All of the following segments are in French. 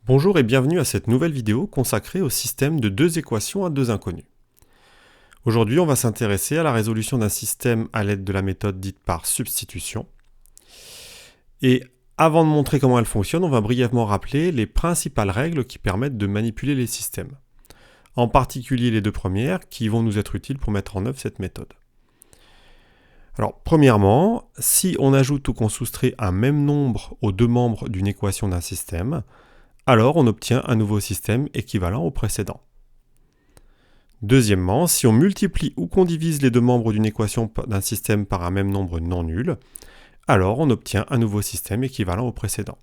Bonjour et bienvenue à cette nouvelle vidéo consacrée au système de deux équations à deux inconnus. Aujourd'hui, on va s'intéresser à la résolution d'un système à l'aide de la méthode dite par substitution. Et avant de montrer comment elle fonctionne, on va brièvement rappeler les principales règles qui permettent de manipuler les systèmes. En particulier les deux premières qui vont nous être utiles pour mettre en œuvre cette méthode. Alors, premièrement, si on ajoute ou qu'on soustrait un même nombre aux deux membres d'une équation d'un système, alors on obtient un nouveau système équivalent au précédent. Deuxièmement, si on multiplie ou qu'on divise les deux membres d'une équation d'un système par un même nombre non nul, alors on obtient un nouveau système équivalent au précédent.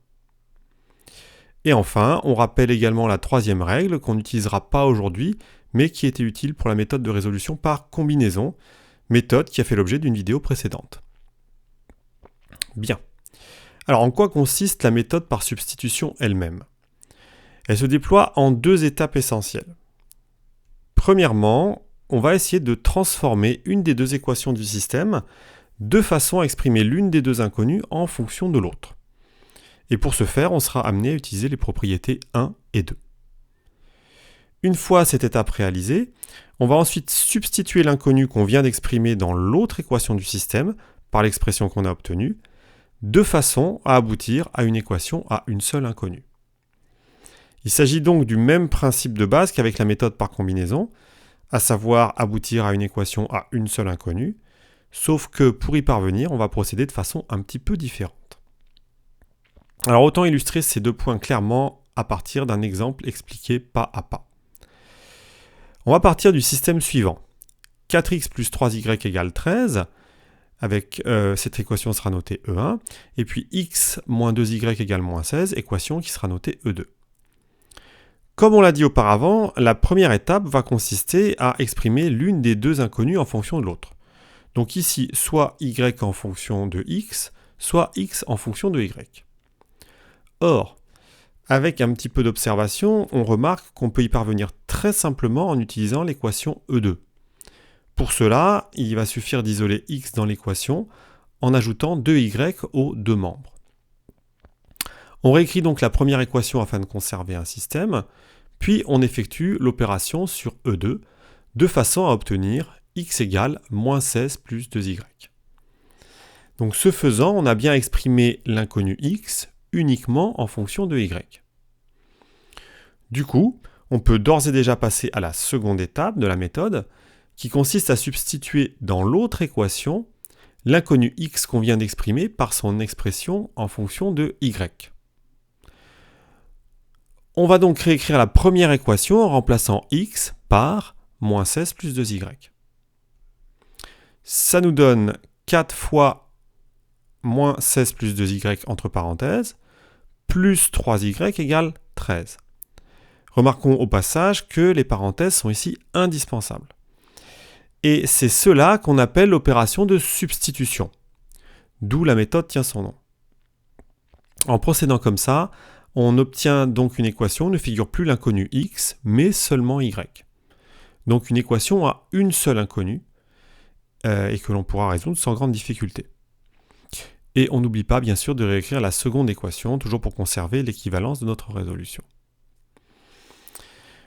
Et enfin, on rappelle également la troisième règle qu'on n'utilisera pas aujourd'hui, mais qui était utile pour la méthode de résolution par combinaison, méthode qui a fait l'objet d'une vidéo précédente. Bien. Alors en quoi consiste la méthode par substitution elle-même ? Elle se déploie en deux étapes essentielles. Premièrement, on va essayer de transformer une des deux équations du système de façon à exprimer l'une des deux inconnues en fonction de l'autre. Et pour ce faire, on sera amené à utiliser les propriétés 1 et 2. Une fois cette étape réalisée, on va ensuite substituer l'inconnu qu'on vient d'exprimer dans l'autre équation du système par l'expression qu'on a obtenue, de façon à aboutir à une équation à une seule inconnue. Il s'agit donc du même principe de base qu'avec la méthode par combinaison, à savoir aboutir à une équation à une seule inconnue, sauf que pour y parvenir, on va procéder de façon un petit peu différente. Alors autant illustrer ces deux points clairement à partir d'un exemple expliqué pas à pas. On va partir du système suivant. 4x plus 3y égale 13, avec cette équation sera notée E1, et puis x moins 2y égale moins 16, équation qui sera notée E2. Comme on l'a dit auparavant, la première étape va consister à exprimer l'une des deux inconnues en fonction de l'autre. Donc ici, soit y en fonction de x, soit x en fonction de y. Or, avec un petit peu d'observation, on remarque qu'on peut y parvenir très simplement en utilisant l'équation E2. Pour cela, il va suffire d'isoler x dans l'équation en ajoutant 2y aux deux membres. On réécrit donc la première équation afin de conserver un système, puis on effectue l'opération sur E2 de façon à obtenir x égale moins 16 plus 2y. Donc ce faisant, on a bien exprimé l'inconnu x uniquement en fonction de y. Du coup, on peut d'ores et déjà passer à la seconde étape de la méthode, qui consiste à substituer dans l'autre équation l'inconnu x qu'on vient d'exprimer par son expression en fonction de y. On va donc réécrire la première équation en remplaçant x par moins 16 plus 2y. Ça nous donne 4 fois moins 16 plus 2y entre parenthèses, plus 3y égale 13. Remarquons au passage que les parenthèses sont ici indispensables. Et c'est cela qu'on appelle l'opération de substitution, d'où la méthode tient son nom. En procédant comme ça, on obtient donc une équation où ne figure plus l'inconnu x, mais seulement y. Donc une équation à une seule inconnue, et que l'on pourra résoudre sans grande difficulté. Et on n'oublie pas bien sûr de réécrire la seconde équation, toujours pour conserver l'équivalence de notre résolution.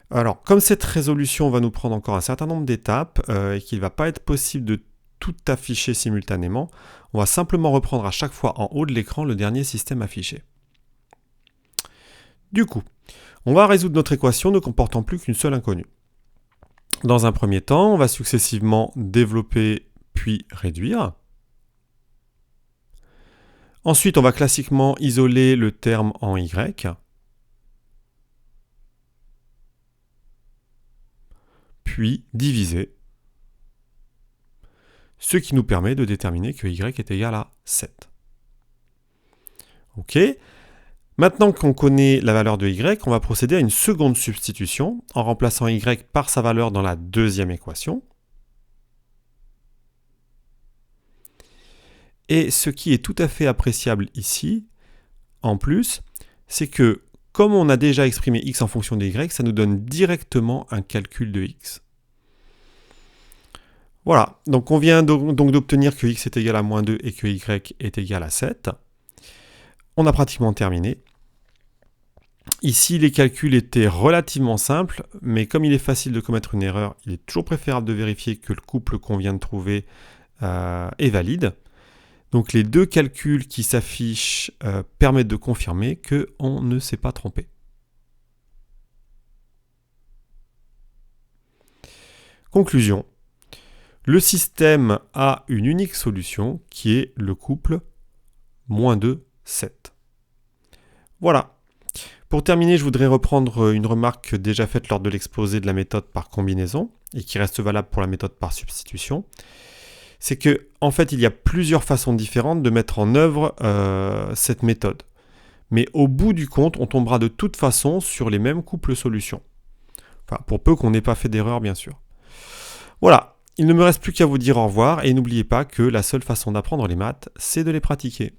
Alors, comme cette résolution va nous prendre encore un certain nombre d'étapes, et qu'il ne va pas être possible de tout afficher simultanément, on va simplement reprendre à chaque fois en haut de l'écran le dernier système affiché. Du coup, on va résoudre notre équation ne comportant plus qu'une seule inconnue. Dans un premier temps, on va successivement développer puis réduire. Ensuite, on va classiquement isoler le terme en y. Puis diviser. Ce qui nous permet de déterminer que y est égal à 7. Ok. Maintenant qu'on connaît la valeur de y, on va procéder à une seconde substitution en remplaçant y par sa valeur dans la deuxième équation. Et ce qui est tout à fait appréciable ici, en plus, c'est que comme on a déjà exprimé x en fonction de y, ça nous donne directement un calcul de x. Voilà, donc on vient donc d'obtenir que x est égal à moins 2 et que y est égal à 7. On a pratiquement terminé. Ici, les calculs étaient relativement simples, mais comme il est facile de commettre une erreur, il est toujours préférable de vérifier que le couple qu'on vient de trouver est valide. Donc les deux calculs qui s'affichent permettent de confirmer qu'on ne s'est pas trompé. Conclusion. Le système a une unique solution qui est le couple moins 2, 7. Voilà. Pour terminer, je voudrais reprendre une remarque déjà faite lors de l'exposé de la méthode par combinaison et qui reste valable pour la méthode par substitution. C'est que, en fait, il y a plusieurs façons différentes de mettre en œuvre cette méthode. Mais au bout du compte, on tombera de toute façon sur les mêmes couples solutions. Enfin, pour peu qu'on n'ait pas fait d'erreur, bien sûr. Voilà, il ne me reste plus qu'à vous dire au revoir et n'oubliez pas que la seule façon d'apprendre les maths, c'est de les pratiquer.